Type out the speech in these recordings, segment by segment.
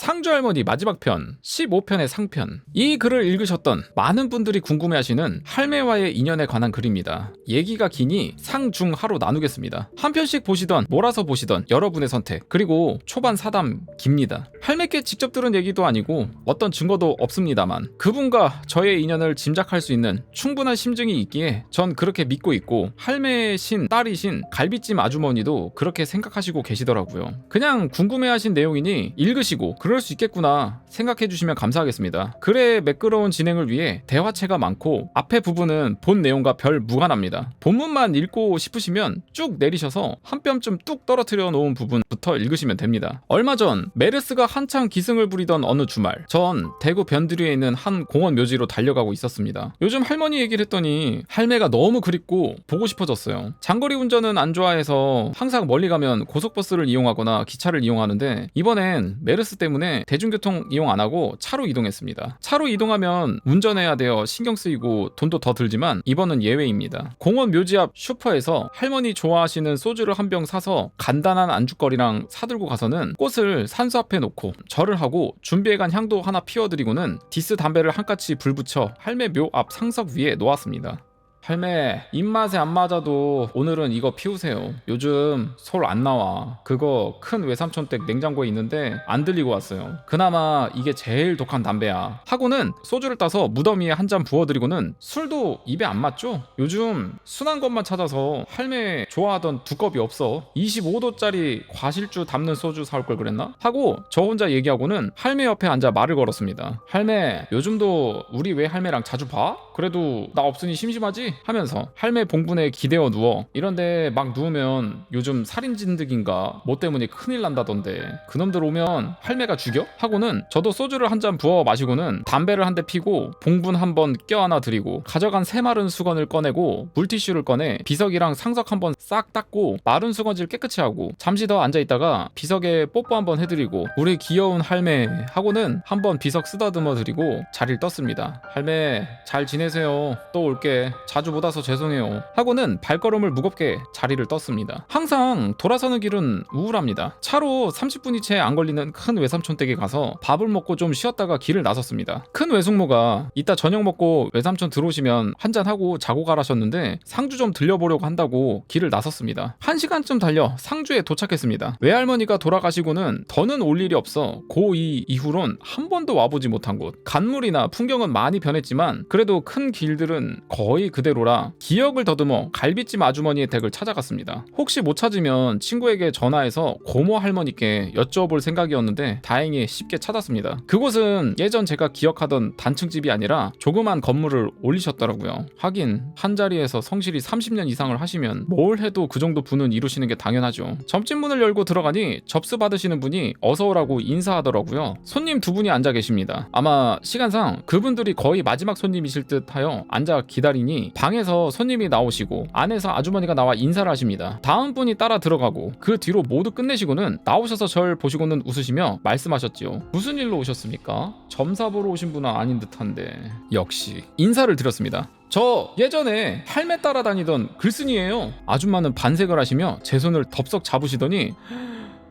상주 할머니 마지막 편 15편의 상편. 이 글을 읽으셨던 많은 분들이 궁금해하시는 할매와의 인연에 관한 글입니다. 얘기가 기니 상중하로 나누겠습니다. 한 편씩 보시던 몰아서 보시던 여러분의 선택, 그리고 초반 사담 깁니다. 할매께 직접 들은 얘기도 아니고 어떤 증거도 없습니다만 그분과 저의 인연을 짐작할 수 있는 충분한 심증이 있기에 전 그렇게 믿고 있고, 할매의 신 딸이신 갈비찜 아주머니도 그렇게 생각하시고 계시더라고요. 그냥 궁금해하신 내용이니 읽으시고 그럴 수 있겠구나 생각해주시면 감사하겠습니다. 글의 매끄러운 진행을 위해 대화체가 많고 앞에 부분은 본 내용과 별 무관합니다. 본문만 읽고 싶으시면 쭉 내리셔서 한 뼘쯤 뚝 떨어뜨려 놓은 부분부터 읽으시면 됩니다. 얼마 전 메르스가 한창 기승을 부리던 어느 주말, 전 대구 변두리에 있는 한 공원 묘지로 달려가고 있었습니다. 요즘 할머니 얘기를 했더니 할매가 너무 그립고 보고 싶어졌어요. 장거리 운전은 안 좋아해서 항상 멀리 가면 고속버스를 이용하거나 기차를 이용하는데 이번엔 메르스 때문에 대중교통 이용 안 하고 차로 이동했습니다. 차로 이동하면 운전해야 되어 신경 쓰이고 돈도 더 들지만 이번은 예외입니다. 공원 묘지 앞 슈퍼에서 할머니 좋아하시는 소주를 한 병 사서 간단한 안주거리랑 사들고 가서는 꽃을 산수 앞에 놓고 절을 하고 준비해간 향도 하나 피워드리고는 디스 담배를 한 까치 불 붙여 할매 묘 앞 상석 위에 놓았습니다. 할매, 입맛에 안 맞아도 오늘은 이거 피우세요. 요즘 솔 안 나와. 그거 큰 외삼촌댁 냉장고에 있는데 안 들리고 왔어요. 그나마 이게 제일 독한 담배야. 하고는 소주를 따서 무더미에 한 잔 부어드리고는, 술도 입에 안 맞죠? 요즘 순한 것만 찾아서 할매 좋아하던 두껍이 없어. 25도짜리 과실주 담는 소주 사올 걸 그랬나? 하고 저 혼자 얘기하고는 할매 옆에 앉아 말을 걸었습니다. 할매, 요즘도 우리 외할매랑 자주 봐? 그래도 나 없으니 심심하지? 하면서 할매 봉분에 기대어 누워, 이런데 막 누우면 요즘 살인진드기인가 뭐 때문에 큰일 난다던데 그놈들 오면 할매가 죽여? 하고는 저도 소주를 한 잔 부어 마시고는 담배를 한 대 피고 봉분 한 번 껴안아 드리고 가져간 새 마른 수건을 꺼내고 물티슈를 꺼내 비석이랑 상석 한 번 싹 닦고 마른 수건질 깨끗이 하고 잠시 더 앉아있다가 비석에 뽀뽀 한 번 해드리고 우리 귀여운 할매 하고는 한 번 비석 쓰다듬어 드리고 자리를 떴습니다. 할매 잘 지내세요. 또 올게. 자주 못 와서 죄송해요. 하고는 발걸음을 무겁게 자리를 떴습니다. 항상 돌아서는 길은 우울합니다. 차로 30분이 채 안 걸리는 큰 외삼촌 댁에 가서 밥을 먹고 좀 쉬었다가 길을 나섰습니다. 큰 외숙모가 이따 저녁 먹고 외삼촌 들어오시면 한잔하고 자고 가라셨는데 상주 좀 들려보려고 한다고 길을 나섰습니다. 1시간쯤 달려 상주에 도착했습니다. 외할머니가 돌아가시고는 더는 올 일이 없어 고2 이후론 한 번도 와보지 못한 곳. 간물이나 풍경은 많이 변했지만 그래도 큰 길들은 거의 그대로라 기억을 더듬어 갈비찜 아주머니의 댁을 찾아갔습니다. 혹시 못 찾으면 친구에게 전화해서 고모 할머니께 여쭤볼 생각이었는데 다행히 쉽게 찾았습니다. 그곳은 예전 제가 기억하던 단층집이 아니라 조그만 건물을 올리셨더라고요. 하긴 한 자리에서 성실히 30년 이상을 하시면 뭘 해도 그 정도 분은 이루시는 게 당연하죠. 점집문을 열고 들어가니 접수 받으시는 분이 어서오라고 인사하더라고요. 손님 두 분이 앉아 계십니다. 아마 시간상 그분들이 거의 마지막 손님이실 듯 하여 앉아 기다리니 방에서 손님이 나오시고 안에서 아주머니가 나와 인사를 하십니다. 다음 분이 따라 들어가고 그 뒤로 모두 끝내시고는 나오셔서 절 보시고는 웃으시며 말씀하셨지요. 무슨 일로 오셨습니까? 점사 보러 오신 분은 아닌 듯한데. 역시 인사를 드렸습니다. 저 예전에 할매 따라다니던 글쓴이에요. 아줌마는 반색을 하시며 제 손을 덥석 잡으시더니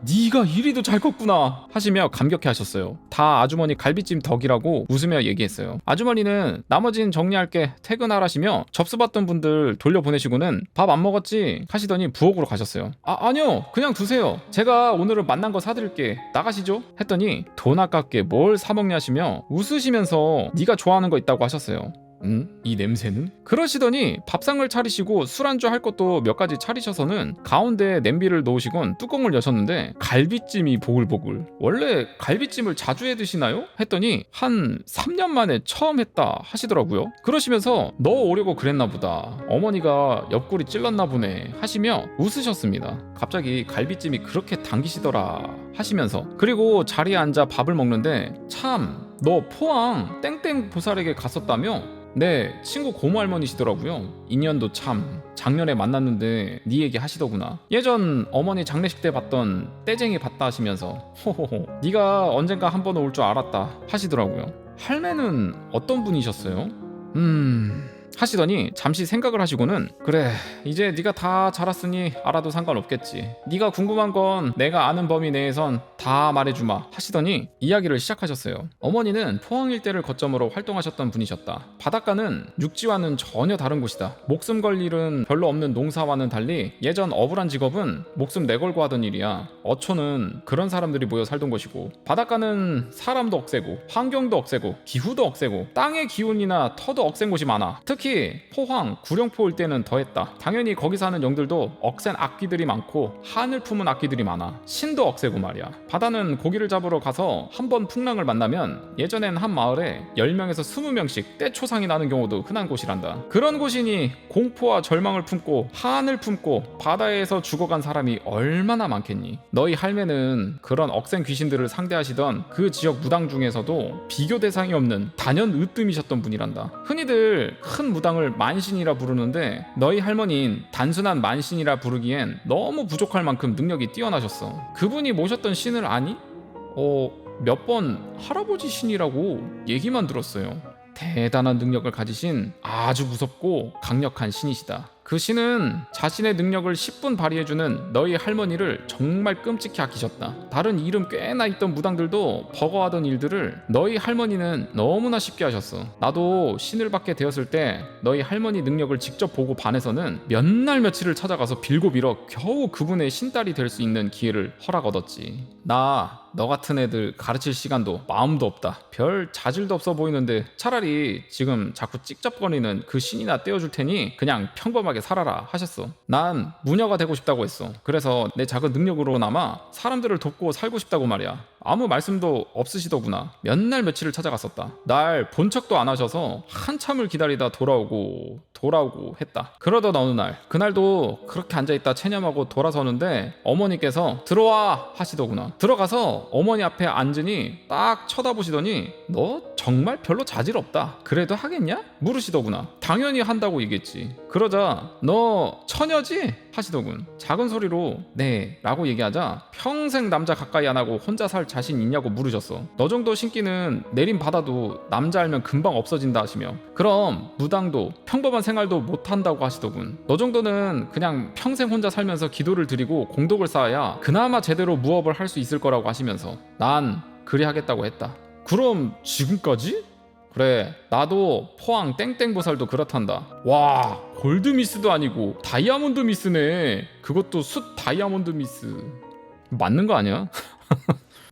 네가 이리도 잘 컸구나 하시며 감격해 하셨어요. 다 아주머니 갈비찜 덕이라고 웃으며 얘기했어요. 아주머니는 나머진 정리할게 퇴근하라시며 접수받던 분들 돌려보내시고는 밥 안 먹었지? 하시더니 부엌으로 가셨어요. 아니요 그냥 두세요. 제가 오늘은 만난 거 사드릴게. 나가시죠? 했더니 돈 아깝게 뭘 사먹냐 하시며 웃으시면서 네가 좋아하는 거 있다고 하셨어요. 이 냄새는? 그러시더니 밥상을 차리시고 술안주 할 것도 몇 가지 차리셔서는 가운데 냄비를 놓으시곤 뚜껑을 여셨는데 갈비찜이 보글보글. 원래 갈비찜을 자주 해 드시나요? 했더니 한 3년 만에 처음 했다 하시더라고요. 그러시면서 넣어 오려고 그랬나 보다. 어머니가 옆구리 찔렀나 보네 하시며 웃으셨습니다. 갑자기 갈비찜이 그렇게 당기시더라 하시면서. 그리고 자리에 앉아 밥을 먹는데 참 너 포항 땡땡 보살에게 갔었다며? 네, 친구 고모 할머니시더라고요. 인연도 참 작년에 만났는데 네 얘기 하시더구나. 예전 어머니 장례식 때 봤던 떼쟁이 봤다 하시면서 호호호 네가 언젠가 한 번 올 줄 알았다 하시더라고요. 할매는 어떤 분이셨어요? 하시더니 잠시 생각을 하시고는 그래 이제 네가 다 자랐으니 알아도 상관없겠지. 네가 궁금한 건 내가 아는 범위 내에선 다 말해주마 하시더니 이야기를 시작하셨어요. 어머니는 포항 일대를 거점으로 활동하셨던 분이셨다. 바닷가는 육지와는 전혀 다른 곳이다. 목숨 걸 일은 별로 없는 농사와는 달리 예전 어불한 직업은 목숨 내걸고 하던 일이야. 어촌은 그런 사람들이 모여 살던 곳이고, 바닷가는 사람도 억세고 환경도 억세고 기후도 억세고 땅의 기운이나 터도 억센 곳이 많아. 특히 포항, 구룡포 일대는 더했다. 당연히 거기 사는 영들도 억센 악귀들이 많고 한을 품은 악귀들이 많아. 신도 억세고 말이야. 바다는 고기를 잡으러 가서 한 번 풍랑을 만나면 예전엔 한 마을에 10명에서 20명씩 떼초상이 나는 경우도 흔한 곳이란다. 그런 곳이니 공포와 절망을 품고 한을 품고 바다에서 죽어간 사람이 얼마나 많겠니? 너희 할매는 그런 억센 귀신들을 상대하시던 그 지역 무당 중에서도 비교 대상이 없는 단연 으뜸이셨던 분이란다. 흔히들 큰 무당을 만신이라 부르는데 너희 할머니는 단순한 만신이라 부르기엔 너무 부족할 만큼 능력이 뛰어나셨어. 그분이 모셨던 신을 아니? 몇 번 할아버지 신이라고 얘기만 들었어요. 대단한 능력을 가지신 아주 무섭고 강력한 신이시다. 그 신은 자신의 능력을 10분 발휘해주는 너희 할머니를 정말 끔찍히 아끼셨다. 다른 이름 꽤나 있던 무당들도 버거워하던 일들을 너희 할머니는 너무나 쉽게 하셨어. 나도 신을 받게 되었을 때 너희 할머니 능력을 직접 보고 반해서는 몇 날 며칠을 찾아가서 빌고 빌어 겨우 그분의 신딸이 될 수 있는 기회를 허락 얻었지. 너 같은 애들 가르칠 시간도 마음도 없다. 별 자질도 없어 보이는데 차라리 지금 자꾸 찍잡거리는 그 신이나 떼어줄 테니 그냥 평범하게 살아라 하셨어. 난 무녀가 되고 싶다고 했어. 그래서 내 작은 능력으로나마 사람들을 돕고 살고 싶다고 말이야. 아무 말씀도 없으시더구나. 몇 날 며칠을 찾아갔었다. 날 본 척도 안 하셔서 한참을 기다리다 돌아오고 했다. 그러던 어느 날, 그날도 그렇게 앉아있다 체념하고 돌아서는데 어머니께서 들어와 하시더구나. 들어가서 어머니 앞에 앉으니 딱 쳐다보시더니 너 정말 별로 자질 없다. 그래도 하겠냐? 물으시더구나. 당연히 한다고 얘기했지. 그러자 너 처녀지? 하시더군. 작은 소리로 네 라고 얘기하자 평생 남자 가까이 안 하고 혼자 살 자신 있냐고 물으셨어. 너 정도 신기는 내림 받아도 남자 알면 금방 없어진다 하시며, 그럼 무당도 평범한 생활도 못한다고 하시더군. 너 정도는 그냥 평생 혼자 살면서 기도를 드리고 공덕을 쌓아야 그나마 제대로 무업을 할 수 있을 거라고 하시면서 난 그리 하겠다고 했다. 그럼 지금까지? 그래, 나도 포항 땡땡보살도 그렇단다. 와, 골드미스도 아니고 다이아몬드 미스네. 그것도 숫 다이아몬드 미스. 맞는 거 아니야?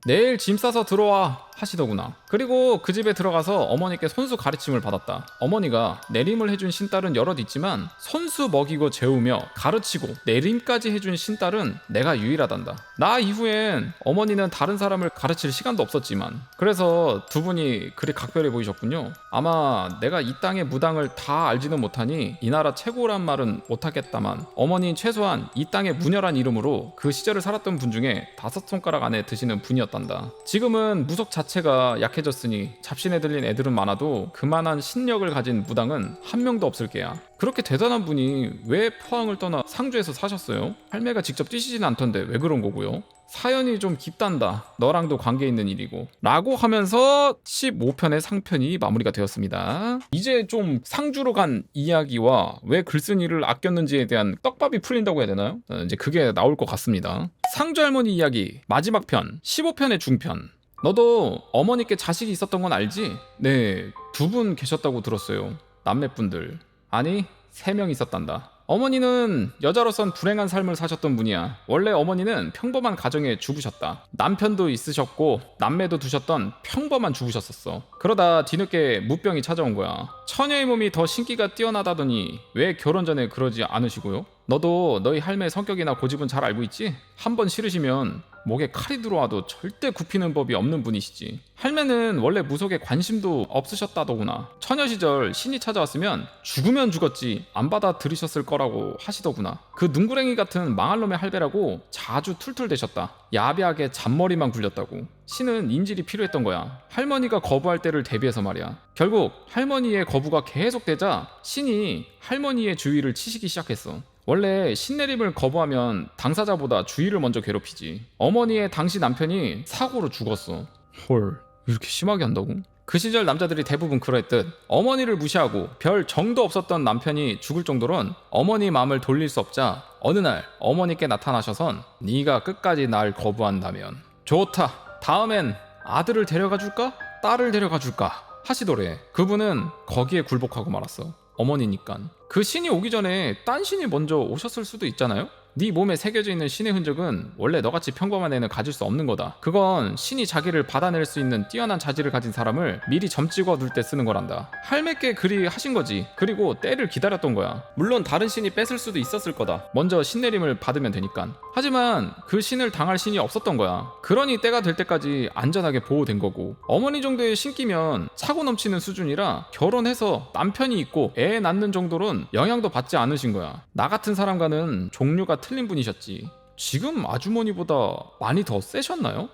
내일 짐 싸서 들어와 하시더구나. 그리고 그 집에 들어가서 어머니께 손수 가르침을 받았다. 어머니가 내림을 해준 신딸은 여럿 있지만 손수 먹이고 재우며 가르치고 내림까지 해준 신딸은 내가 유일하단다. 나 이후엔 어머니는 다른 사람을 가르칠 시간도 없었지만, 그래서 두 분이 그리 각별해 보이셨군요. 아마 내가 이 땅의 무당을 다 알지는 못하니 이 나라 최고란 말은 못하겠다만 어머니 최소한 이 땅의 무녀란 이름으로 그 시절을 살았던 분 중에 5손가락 안에 드시는 분이었단다. 지금은 무속 자체가 약해졌으니 잡신에 들린 애들은 많아도 그만한 신력을 가진 무당은 한 명도 없을 게야. 그렇게 대단한 분이 왜 포항을 떠나 상주에서 사셨어요? 할매가 직접 뛰시진 않던데 왜 그런 거고요? 사연이 좀 깊단다. 너랑도 관계 있는 일이고 라고 하면서 15편의 상편이 마무리가 되었습니다. 이제 좀 상주로 간 이야기와 왜 글쓴이를 아꼈는지에 대한 떡밥이 풀린다고 해야 되나요? 이제 그게 나올 것 같습니다. 상주 할머니 이야기 마지막 편 15편의 중편. 너도 어머니께 자식이 있었던 건 알지? 네, 2분 계셨다고 들었어요. 남매분들. 아니, 3명 있었단다. 어머니는 여자로선 불행한 삶을 사셨던 분이야. 원래 어머니는 평범한 가정에 죽으셨다. 남편도 있으셨고 남매도 두셨던 평범한 주부셨었어. 그러다 뒤늦게 무병이 찾아온 거야. 처녀의 몸이 더 신기가 뛰어나다더니 왜 결혼 전에 그러지 않으시고요? 너도 너희 할매의 성격이나 고집은 잘 알고 있지? 한번 싫으시면 목에 칼이 들어와도 절대 굽히는 법이 없는 분이시지. 할매는 원래 무속에 관심도 없으셨다더구나. 처녀 시절 신이 찾아왔으면 죽으면 죽었지 안 받아들이셨을 거라고 하시더구나. 그 눈구랭이 같은 망할 놈의 할배라고 자주 툴툴대셨다. 야비하게 잔머리만 굴렸다고. 신은 인질이 필요했던 거야. 할머니가 거부할 때를 대비해서 말이야. 결국 할머니의 거부가 계속되자 신이 할머니의 주위를 치시기 시작했어. 원래 신내림을 거부하면 당사자보다 주위를 먼저 괴롭히지. 어머니의 당시 남편이 사고로 죽었어. 헐, 이렇게 심하게 한다고? 그 시절 남자들이 대부분 그랬듯 어머니를 무시하고 별 정도 없었던 남편이 죽을 정도론 어머니 마음을 돌릴 수 없자 어느 날 어머니께 나타나셔선 네가 끝까지 날 거부한다면 좋다. 다음엔 아들을 데려가 줄까? 딸을 데려가 줄까? 하시더래. 그분은 거기에 굴복하고 말았어. 어머니니깐. 그 신이 오기 전에 딴 신이 먼저 오셨을 수도 있잖아요? 네 몸에 새겨져 있는 신의 흔적은 원래 너같이 평범한 애는 가질 수 없는 거다. 그건 신이 자기를 받아낼 수 있는 뛰어난 자질을 가진 사람을 미리 점 찍어둘 때 쓰는 거란다. 할매께 그리 하신 거지. 그리고 때를 기다렸던 거야. 물론 다른 신이 뺏을 수도 있었을 거다. 먼저 신내림을 받으면 되니까. 하지만 그 신을 당할 신이 없었던 거야. 그러니 때가 될 때까지 안전하게 보호된 거고, 어머니 정도의 신기면 차고 넘치는 수준이라 결혼해서 남편이 있고 애 낳는 정도로는 영향도 받지 않으신 거야. 나 같은 사람과는 종류가 틀린 분이셨지. 지금 아주머니보다 많이 더 세셨나요?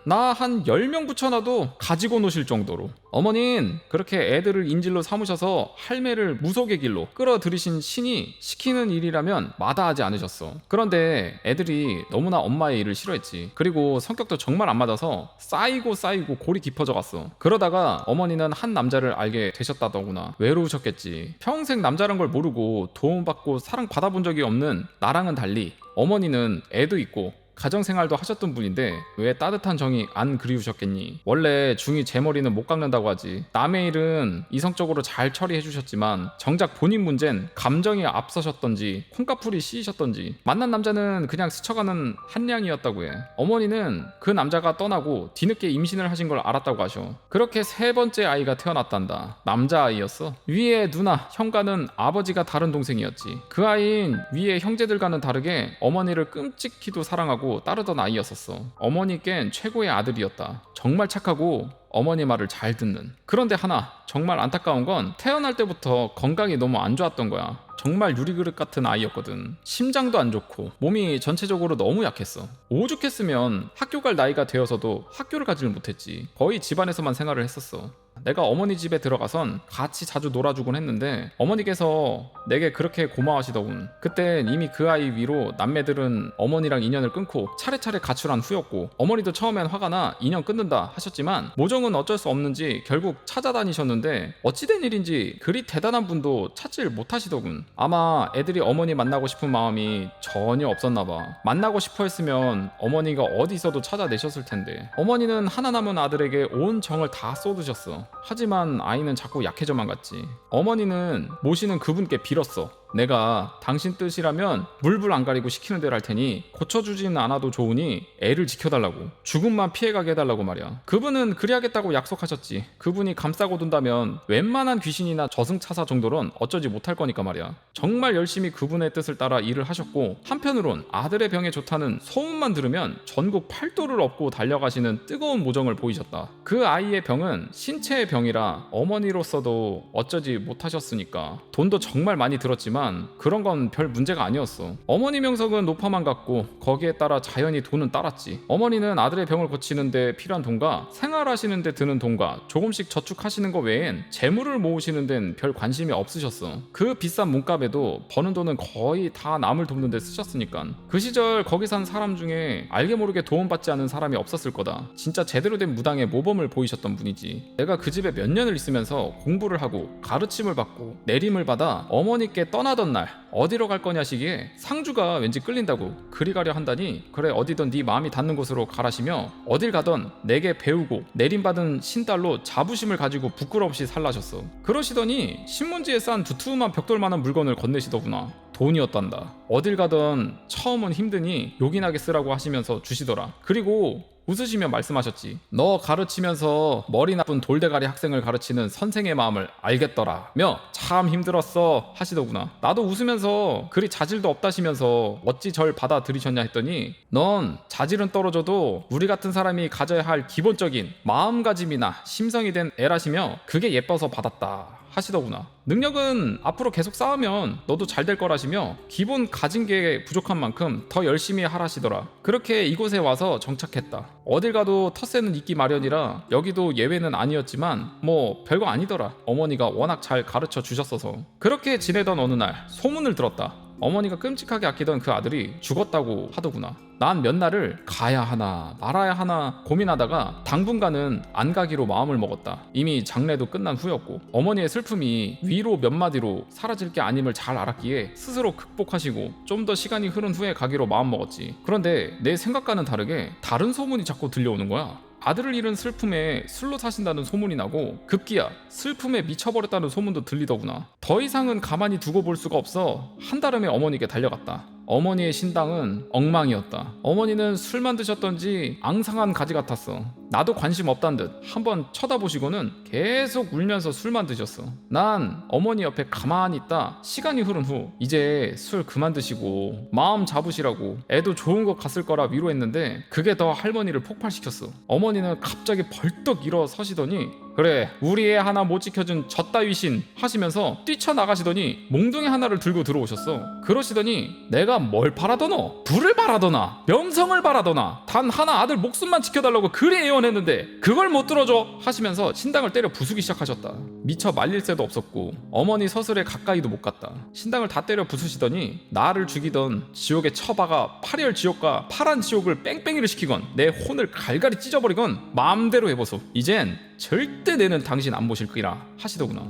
나 한 10명 붙여놔도 가지고 노실 정도로. 어머닌 그렇게 애들을 인질로 삼으셔서 할매를 무속의 길로 끌어들이신 신이 시키는 일이라면 마다하지 않으셨어. 그런데 애들이 너무나 엄마의 일을 싫어했지. 그리고 성격도 정말 안 맞아서 쌓이고 골이 깊어져 갔어. 그러다가 어머니는 한 남자를 알게 되셨다더구나. 외로우셨겠지. 평생 남자란 걸 모르고 도움받고 사랑 받아본 적이 없는 나랑은 달리 어머니는 애도 있고 가정생활도 하셨던 분인데 왜 따뜻한 정이 안 그리우셨겠니? 원래 중이 제 머리는 못 깎는다고 하지. 남의 일은 이성적으로 잘 처리해 주셨지만 정작 본인 문제는 감정이 앞서셨던지 콩깍풀이 씌이셨던지 만난 남자는 그냥 스쳐가는 한량이었다고 해. 어머니는 그 남자가 떠나고 뒤늦게 임신을 하신 걸 알았다고 하셔. 그렇게 세 번째 아이가 태어났단다. 남자아이였어. 위에 누나, 형과는 아버지가 다른 동생이었지. 그 아이는 위에 형제들과는 다르게 어머니를 끔찍히도 사랑하고 따르던 아이였었어. 어머니께는 최고의 아들이었다. 정말 착하고 어머니 말을 잘 듣는. 그런데 하나 정말 안타까운 건 태어날 때부터 건강이 너무 안 좋았던 거야. 정말 유리그릇 같은 아이였거든. 심장도 안 좋고 몸이 전체적으로 너무 약했어. 오죽했으면 학교 갈 나이가 되어서도 학교를 가지를 못했지. 거의 집안에서만 생활을 했었어. 내가 어머니 집에 들어가선 같이 자주 놀아주곤 했는데 어머니께서 내게 그렇게 고마워하시더군. 그땐 이미 그 아이 위로 남매들은 어머니랑 인연을 끊고 차례차례 가출한 후였고, 어머니도 처음엔 화가 나 인연 끊는다 하셨지만 모정은 어쩔 수 없는지 결국 찾아다니셨는데 어찌된 일인지 그리 대단한 분도 찾질 못하시더군. 아마 애들이 어머니 만나고 싶은 마음이 전혀 없었나봐. 만나고 싶어 했으면 어머니가 어디 있어도 찾아내셨을 텐데. 어머니는 하나 남은 아들에게 온 정을 다 쏟으셨어. 하지만 아이는 자꾸 약해져만 갔지. 어머니는 모시는 그분께 빌었어. 내가 당신 뜻이라면 물불 안 가리고 시키는 대로 할 테니 고쳐주지는 않아도 좋으니 애를 지켜달라고, 죽음만 피해가게 해달라고 말이야. 그분은 그리하겠다고 약속하셨지. 그분이 감싸고 둔다면 웬만한 귀신이나 저승차사 정도론 어쩌지 못할 거니까 말이야. 정말 열심히 그분의 뜻을 따라 일을 하셨고, 한편으론 아들의 병에 좋다는 소문만 들으면 전국 팔도를 업고 달려가시는 뜨거운 모정을 보이셨다. 그 아이의 병은 신체의 병이라 어머니로서도 어쩌지 못하셨으니까. 돈도 정말 많이 들었지만 그런 건 별 문제가 아니었어. 어머니 명성은 높아만 갔고 거기에 따라 자연히 돈은 따랐지. 어머니는 아들의 병을 고치는데 필요한 돈과 생활하시는 데 드는 돈과 조금씩 저축하시는 거 외엔 재물을 모으시는 데는 별 관심이 없으셨어. 그 비싼 몸값에도 버는 돈은 거의 다 남을 돕는 데 쓰셨으니까. 그 시절 거기 산 사람 중에 알게 모르게 도움받지 않은 사람이 없었을 거다. 진짜 제대로 된 무당의 모범을 보이셨던 분이지. 내가 그 집에 몇 년을 있으면서 공부를 하고 가르침을 받고 내림을 받아 어머니께 떠나던 날 어디로 갈 거냐 시기에 상주가 왠지 끌린다고 그리 가려 한다니, 그래 어디든 네 마음이 닿는 곳으로 가라시며 어딜 가던 내게 배우고 내림받은 신딸로 자부심을 가지고 부끄러움없이 살라셨어. 그러시더니 신문지에 싼 두툼한 벽돌만한 물건을 건네시더구나. 돈이었단다. 어딜 가던 처음은 힘드니 요긴하게 쓰라고 하시면서 주시더라. 그리고 웃으시며 말씀하셨지. 너 가르치면서 머리 나쁜 돌대가리 학생을 가르치는 선생의 마음을 알겠더라며 참 힘들었어 하시더구나. 나도 웃으면서 그리 자질도 없다시면서 어찌 절 받아들이셨냐 했더니, 넌 자질은 떨어져도 우리 같은 사람이 가져야 할 기본적인 마음가짐이나 심성이 된 애라시며 그게 예뻐서 받았다 하시더구나. 능력은 앞으로 계속 쌓으면 너도 잘 될 거라시며 기본 가진 게 부족한 만큼 더 열심히 하라시더라. 그렇게 이곳에 와서 정착했다. 어딜 가도 텃세는 있기 마련이라 여기도 예외는 아니었지만 뭐 별거 아니더라. 어머니가 워낙 잘 가르쳐 주셨어서. 그렇게 지내던 어느 날 소문을 들었다. 어머니가 끔찍하게 아끼던 그 아들이 죽었다고 하더구나. 난 몇 날을 가야 하나 말아야 하나 고민하다가 당분간은 안 가기로 마음을 먹었다. 이미 장례도 끝난 후였고 어머니의 슬픔이 위로 몇 마디로 사라질 게 아님을 잘 알았기에 스스로 극복하시고 좀 더 시간이 흐른 후에 가기로 마음먹었지. 그런데 내 생각과는 다르게 다른 소문이 자꾸 들려오는 거야. 아들을 잃은 슬픔에 술로 사신다는 소문이 나고 급기야 슬픔에 미쳐버렸다는 소문도 들리더구나. 더 이상은 가만히 두고 볼 수가 없어 한달음에 어머니께 달려갔다. 어머니의 신당은 엉망이었다. 어머니는 술만 드셨던지 앙상한 가지 같았어. 나도 관심 없단 듯 한번 쳐다보시고는 계속 울면서 술만 드셨어. 난 어머니 옆에 가만히 있다 시간이 흐른 후 이제 술 그만 드시고 마음 잡으시라고 애도 좋은 곳 갔을 거라 위로했는데 그게 더 할머니를 폭발시켰어. 어머니는 갑자기 벌떡 일어서시더니 그래 우리 애 하나 못 지켜준 젖따위신 하시면서 뛰쳐나가시더니 몽둥이 하나를 들고 들어오셨어. 그러시더니 내가 뭘 바라더노? 불을 바라더나 명성을 바라더나 단 하나 아들 목숨만 지켜달라고 그리 애원했는데 그걸 못 들어줘 하시면서 신당을 때려 부수기 시작하셨다. 미처 말릴 새도 없었고 어머니 서슬에 가까이도 못 갔다. 신당을 다 때려 부수시더니 나를 죽이던 지옥에 처박아 8열 지옥과 파란 지옥을 뺑뺑이를 시키건 내 혼을 갈갈이 찢어버리건 마음대로 해보소. 이젠 절대 내는 당신 안 보실 거라 하시더구나.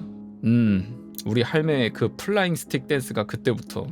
우리 할매의 그 플라잉 스틱 댄스가 그때부터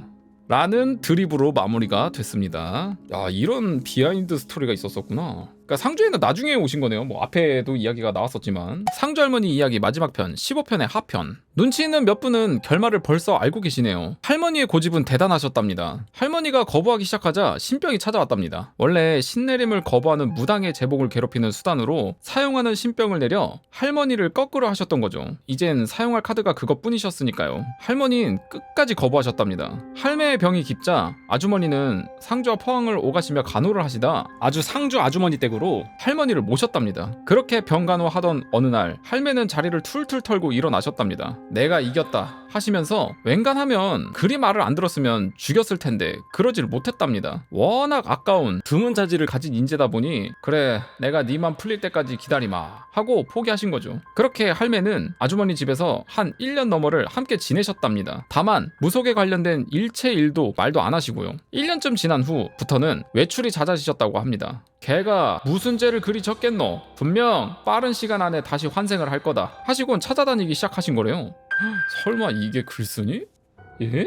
라는 드립으로 마무리가 됐습니다. 야, 이런 비하인드 스토리가 있었었구나. 그러니까 상주에는 나중에 오신 거네요. 뭐 앞에도 이야기가 나왔었지만 상주 할머니 이야기 마지막 편 15편의 하편. 눈치 있는 몇 분은 결말을 벌써 알고 계시네요. 할머니의 고집은 대단하셨답니다. 할머니가 거부하기 시작하자 신병이 찾아왔답니다. 원래 신내림을 거부하는 무당의 제복을 괴롭히는 수단으로 사용하는 신병을 내려 할머니를 거꾸로 하셨던 거죠. 이젠 사용할 카드가 그것뿐이셨으니까요. 할머니는 끝까지 거부하셨답니다. 할매의 병이 깊자 아주머니는 상주와 포항을 오가시며 간호를 하시다 아주 상주 아주머니 댁으로 할머니를 모셨답니다. 그렇게 병간호하던 어느 날 할매는 자리를 툴툴 털고 일어나셨답니다. 내가 이겼다 하시면서 웬간하면 그리 말을 안 들었으면 죽였을 텐데 그러질 못했답니다. 워낙 아까운 드문 자질을 가진 인재다 보니 그래 내가 니만 풀릴 때까지 기다리마 하고 포기하신 거죠. 그렇게 할매는 아주머니 집에서 한 1년 너머를 함께 지내셨답니다. 다만 무속에 관련된 일체 일도 말도 안 하시고요. 1년쯤 지난 후부터는 외출이 잦아지셨다고 합니다. 걔가 무슨 죄를 그리 졌겠노? 분명 빠른 시간 안에 다시 환생을 할 거다 하시곤 찾아다니기 시작하신 거래요. 설마 이게 글쓰니? 예?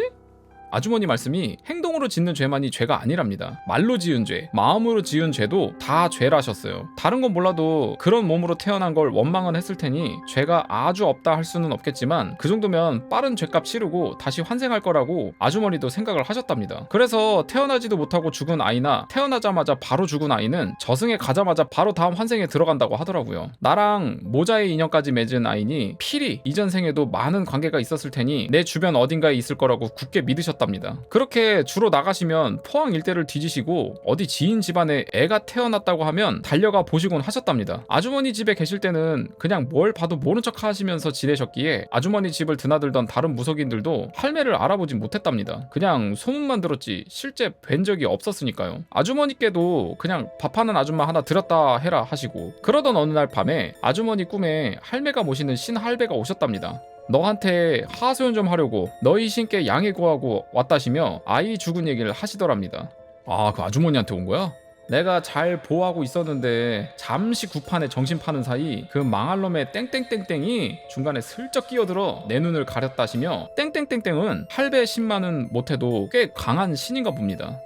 아주머니 말씀이 행동으로 짓는 죄만이 죄가 아니랍니다. 말로 지은 죄, 마음으로 지은 죄도 다 죄라셨어요. 다른 건 몰라도 그런 몸으로 태어난 걸 원망은 했을 테니 죄가 아주 없다 할 수는 없겠지만 그 정도면 빠른 죄값 치르고 다시 환생할 거라고 아주머니도 생각을 하셨답니다. 그래서 태어나지도 못하고 죽은 아이나 태어나자마자 바로 죽은 아이는 저승에 가자마자 바로 다음 환생에 들어간다고 하더라고요. 나랑 모자의 인연까지 맺은 아이니 필히 이전 생에도 많은 관계가 있었을 테니 내 주변 어딘가에 있을 거라고 굳게 믿으셨다. 그렇게 주로 나가시면 포항 일대를 뒤지시고 어디 지인 집안에 애가 태어났다고 하면 달려가 보시곤 하셨답니다. 아주머니 집에 계실 때는 그냥 뭘 봐도 모른 척 하시면서 지내셨기에 아주머니 집을 드나들던 다른 무속인들도 할매를 알아보진 못했답니다. 그냥 소문만 들었지 실제 뵌 적이 없었으니까요. 아주머니께도 그냥 밥하는 아줌마 하나 들었다 해라 하시고 그러던 어느 날 밤에 아주머니 꿈에 할매가 모시는 신할배가 오셨답니다. 너한테 하소연 좀 하려고 너희 신께 양해 구하고 왔다시며 아이 죽은 얘기를 하시더랍니다. 아, 그 아주머니한테 온 거야? 내가 잘 보호하고 있었는데 잠시 구판에 정신 파는 사이 그 망할 놈의 땡땡땡땡이 중간에 슬쩍 끼어들어 내 눈을 가렸다시며 땡땡땡땡은 할배 신만은 못해도 꽤 강한 신인가 봅니다.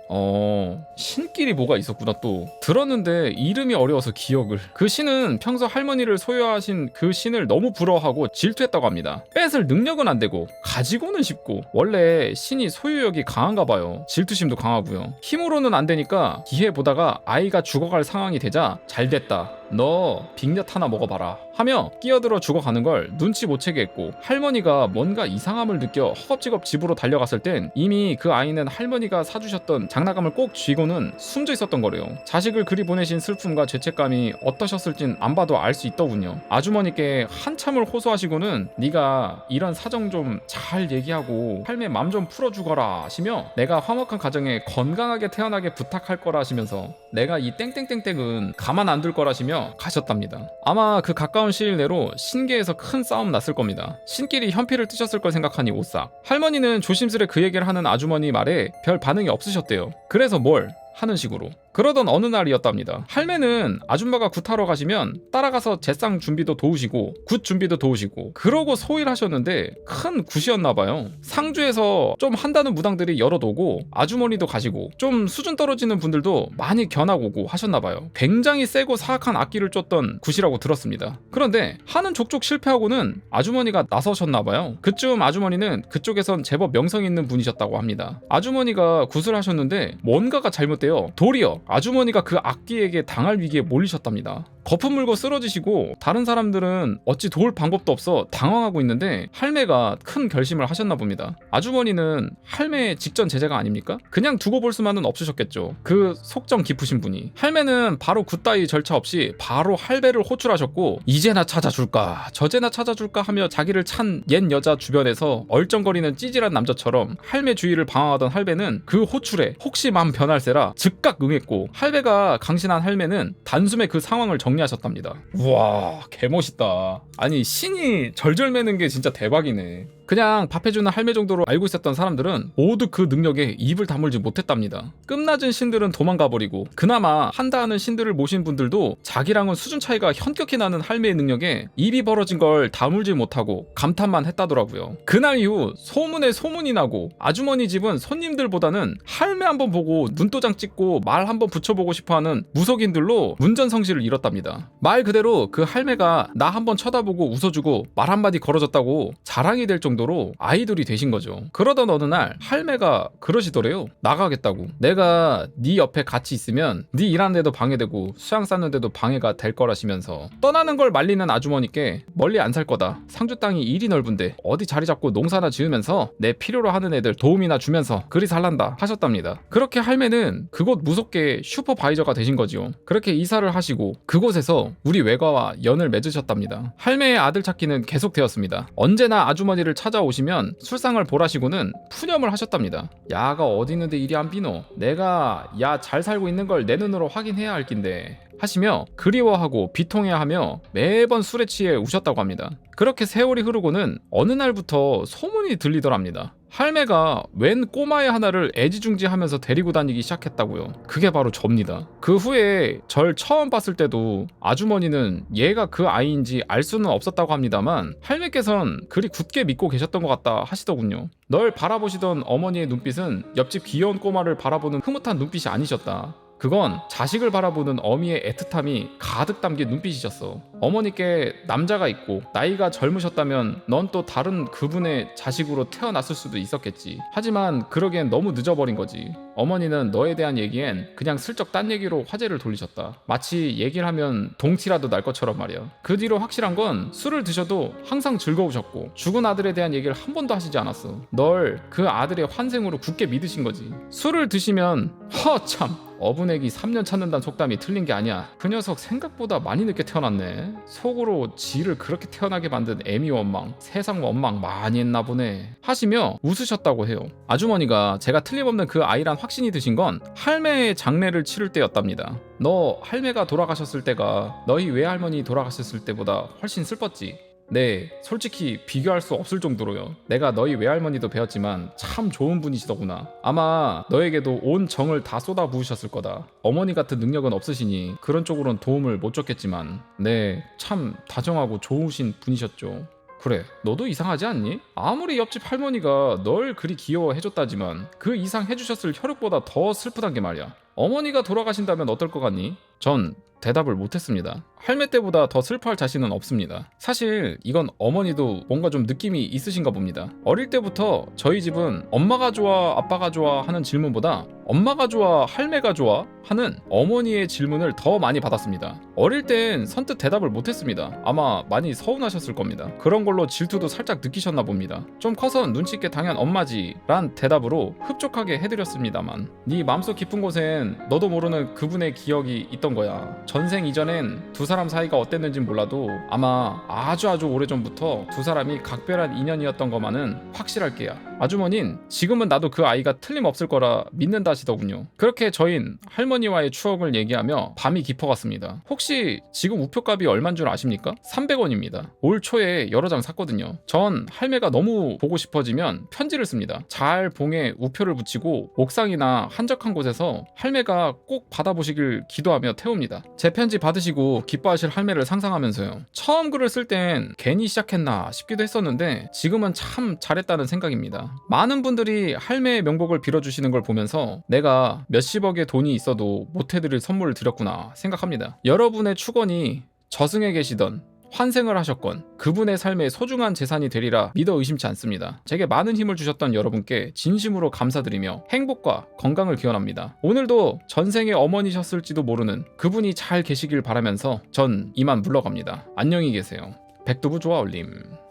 신끼리 뭐가 있었구나. 또 들었는데 이름이 어려워서 기억을. 그 신은 평소 할머니를 소유하신 그 신을 너무 부러워하고 질투했다고 합니다. 뺏을 능력은 안 되고 가지고는 싶고 원래 신이 소유욕이 강한가 봐요. 질투심도 강하고요. 힘으로는 안 되니까 기회 보다가 아이가 죽어갈 상황이 되자 잘됐다 너 빅엿 하나 먹어봐라 하며 끼어들어 죽어가는 걸 눈치 못 채게 했고 할머니가 뭔가 이상함을 느껴 허겁지겁 집으로 달려갔을 땐 이미 그 아이는 할머니가 사주셨던 장난감을 꼭 쥐고는 숨져 있었던 거래요. 자식을 그리 보내신 슬픔과 죄책감이 어떠셨을진 안 봐도 알 수 있더군요. 아주머니께 한참을 호소하시고는 네가 이런 사정 좀 잘 얘기하고 할매 맘 좀 풀어주거라 하시며 내가 화목한 가정에 건강하게 태어나게 부탁할 거라 하시면서 내가 이 땡땡땡땡은 가만 안 둘 거라시며 하며 가셨답니다. 아마 그 가까운 시일 내로 신계에서 큰 싸움 났을 겁니다. 신끼리 현피를 뜨셨을 걸 생각하니 오싹. 할머니는 조심스레 그 얘기를 하는 아주머니 말에 별 반응이 없으셨대요. 그래서 뭘 하는 식으로. 그러던 어느 날이었답니다. 할매는 아줌마가 굿하러 가시면 따라가서 제상 준비도 도우시고 굿 준비도 도우시고 그러고 소일하셨는데 큰 굿이었나봐요. 상주에서 좀 한다는 무당들이 여럿 오고 아주머니도 가시고 좀 수준 떨어지는 분들도 많이 견학 오고 하셨나봐요. 굉장히 세고 사악한 악기를 쫓던 굿이라고 들었습니다. 그런데 하는 족족 실패하고는 아주머니가 나서셨나봐요. 그쯤 아주머니는 그쪽에선 제법 명성 있는 분이셨다고 합니다. 아주머니가 굿을 하셨는데 뭔가가 잘못되어 도리어 아주머니가 그 악기에게 당할 위기에 몰리셨답니다. 거품 물고 쓰러지시고 다른 사람들은 어찌 도울 방법도 없어 당황하고 있는데 할매가 큰 결심을 하셨나 봅니다. 아주머니는 할매의 직전 제자가 아닙니까? 그냥 두고 볼 수만은 없으셨겠죠. 그 속정 깊으신 분이. 할매는 바로 굿따위 절차 없이 바로 할배를 호출하셨고 이제나 찾아줄까 저제나 찾아줄까 하며 자기를 찬 옛 여자 주변에서 얼쩡거리는 찌질한 남자처럼 할매 주위를 방황하던 할배는 그 호출에 혹시 맘 변할세라 즉각 응했고 할배가 강신한 할매는 단숨에 그 상황을 정리하셨답니다. 우와 개멋있다. 아니 신이 절절 매는 게 진짜 대박이네. 그냥 밥 해주는 할매 정도로 알고 있었던 사람들은 모두 그 능력에 입을 다물지 못했답니다. 끝낮은 신들은 도망가버리고 그나마 한다 하는 신들을 모신 분들도 자기랑은 수준 차이가 현격히 나는 할매의 능력에 입이 벌어진 걸 다물지 못하고 감탄만 했다더라고요. 그날 이후 소문에 소문이 나고 아주머니 집은 손님들보다는 할매 한번 보고 눈도장 찍고 말 한번 붙여보고 싶어하는 무속인들로 문전성시를 이뤘답니다. 말 그대로 그 할매가 나 한번 쳐다보고 웃어주고 말 한마디 걸어줬다고 자랑이 될 정도로 아이돌이 되신 거죠. 그러던 어느 날 할매가 그러시더래요. 나가겠다고. 내가 네 옆에 같이 있으면 네 일하는 데도 방해되고 수양 쌓는 데도 방해가 될 거라시면서 떠나는 걸 말리는 아주머니께 멀리 안 살 거다. 상주 땅이 일이 넓은데 어디 자리 잡고 농사나 지으면서 내 필요로 하는 애들 도움이나 주면서 그리 살란다 하셨답니다. 그렇게 할매는 그곳 무속계의 슈퍼바이저가 되신 거지요. 그렇게 이사를 하시고 그곳에서 우리 외가와 연을 맺으셨답니다. 할매의 아들 찾기는 계속되었습니다. 언제나 아주머니를 찾아오시면 술상을 보라시고는 푸념을 하셨답니다. 야가 어디 있는데 이리 안 비노? 내가 야 잘 살고 있는 걸 내 눈으로 확인해야 할 낀데 하시며 그리워하고 비통해하며 매번 술에 취해 우셨다고 합니다. 그렇게 세월이 흐르고는 어느 날부터 소문이 들리더랍니다. 할매가 웬 꼬마애 하나를 애지중지하면서 데리고 다니기 시작했다고요. 그게 바로 접니다. 그 후에 절 처음 봤을 때도 아주머니는 얘가 그 아이인지 알 수는 없었다고 합니다만 할매께선 그리 굳게 믿고 계셨던 것 같다 하시더군요. 널 바라보시던 어머니의 눈빛은 옆집 귀여운 꼬마를 바라보는 흐뭇한 눈빛이 아니셨다. 그건 자식을 바라보는 어미의 애틋함이 가득 담긴 눈빛이셨어. 어머니께 남자가 있고 나이가 젊으셨다면 넌 또 다른 그분의 자식으로 태어났을 수도 있었겠지. 하지만 그러기엔 너무 늦어버린 거지. 어머니는 너에 대한 얘기엔 그냥 슬쩍 딴 얘기로 화제를 돌리셨다. 마치 얘기를 하면 동티라도 날 것처럼 말이야. 그 뒤로 확실한 건 술을 드셔도 항상 즐거우셨고 죽은 아들에 대한 얘기를 한 번도 하시지 않았어. 널 그 아들의 환생으로 굳게 믿으신 거지. 술을 드시면 허참 어분애기 3년 찾는다는 속담이 틀린 게 아니야. 그 녀석 생각보다 많이 늦게 태어났네. 속으로 지를 그렇게 태어나게 만든 애미 원망, 세상 원망 많이 했나 보네 하시며 웃으셨다고 해요. 아주머니가 제가 틀림없는 그 아이란 확신이 드신 건 할매의 장례를 치를 때였답니다. 너 할매가 돌아가셨을 때가 너희 외할머니 돌아가셨을 때보다 훨씬 슬펐지? 네, 솔직히 비교할 수 없을 정도로요. 내가 너희 외할머니도 배웠지만 참 좋은 분이시더구나. 아마 너에게도 온 정을 다 쏟아 부으셨을 거다. 어머니 같은 능력은 없으시니 그런 쪽으론 도움을 못 줬겠지만 네, 참 다정하고 좋으신 분이셨죠. 그래, 너도 이상하지 않니? 아무리 옆집 할머니가 널 그리 귀여워해줬다지만 그 이상 해주셨을 혈육보다 더 슬프단 게 말이야. 어머니가 돌아가신다면 어떨 것 같니? 전 대답을 못했습니다. 할매 때보다 더 슬퍼할 자신은 없습니다. 사실 이건 어머니도 뭔가 좀 느낌이 있으신가 봅니다. 어릴 때부터 저희 집은 엄마가 좋아 아빠가 좋아 하는 질문보다 엄마가 좋아 할매가 좋아 하는 어머니의 질문을 더 많이 받았습니다. 어릴 땐 선뜻 대답을 못했습니다. 아마 많이 서운하셨을 겁니다. 그런 걸로 질투도 살짝 느끼셨나 봅니다. 좀 커서 눈치 있게 당연 엄마지 란 대답으로 흡족하게 해드렸습니다만 네 마음속 깊은 곳엔 너도 모르는 그분의 기억이 있던 있던 거야. 전생 이전엔 두 사람 사이가 어땠는진 몰라도 아마 아주 오래전부터 두 사람이 각별한 인연이었던 것만은 확실할 게야. 아주머닌 지금은 나도 그 아이가 틀림없을 거라 믿는다시더군요. 그렇게 저흰 할머니와의 추억을 얘기하며 밤이 깊어갔습니다. 혹시 지금 우표값이 얼만 줄 아십니까? 300원입니다. 올 초에 여러 장 샀거든요. 전 할매가 너무 보고 싶어지면 편지를 씁니다. 잘 봉에 우표를 붙이고 옥상이나 한적한 곳에서 할매가 꼭 받아보시길 기도하며 태웁니다. 제 편지 받으시고 기뻐하실 할매를 상상하면서요. 처음 글을 쓸 땐 괜히 시작했나 싶기도 했었는데 지금은 참 잘했다는 생각입니다. 많은 분들이 할매의 명복을 빌어주시는 걸 보면서 내가 몇십억의 돈이 있어도 못해드릴 선물을 드렸구나 생각합니다. 여러분의 축원이 저승에 계시던 환생을 하셨건 그분의 삶의 소중한 재산이 되리라 믿어 의심치 않습니다. 제게 많은 힘을 주셨던 여러분께 진심으로 감사드리며 행복과 건강을 기원합니다. 오늘도 전생의 어머니셨을지도 모르는 그분이 잘 계시길 바라면서 전 이만 물러갑니다. 안녕히 계세요. 백두부 좋아 올림.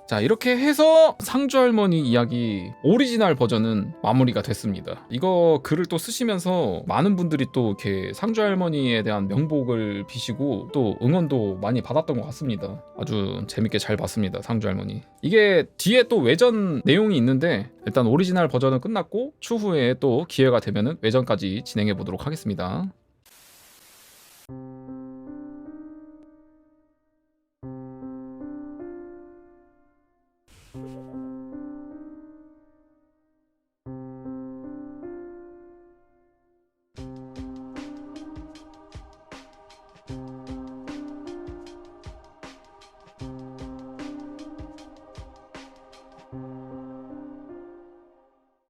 자, 이렇게 해서 상주할머니 이야기 오리지널 버전은 마무리가 됐습니다. 이거 글을 또 쓰시면서 많은 분들이 또 이렇게 상주할머니에 대한 명복을 비시고 또 응원도 많이 받았던 것 같습니다. 아주 재밌게 잘 봤습니다. 상주할머니. 이게 뒤에 또 외전 내용이 있는데 일단 오리지널 버전은 끝났고 추후에 또 기회가 되면은 외전까지 진행해 보도록 하겠습니다.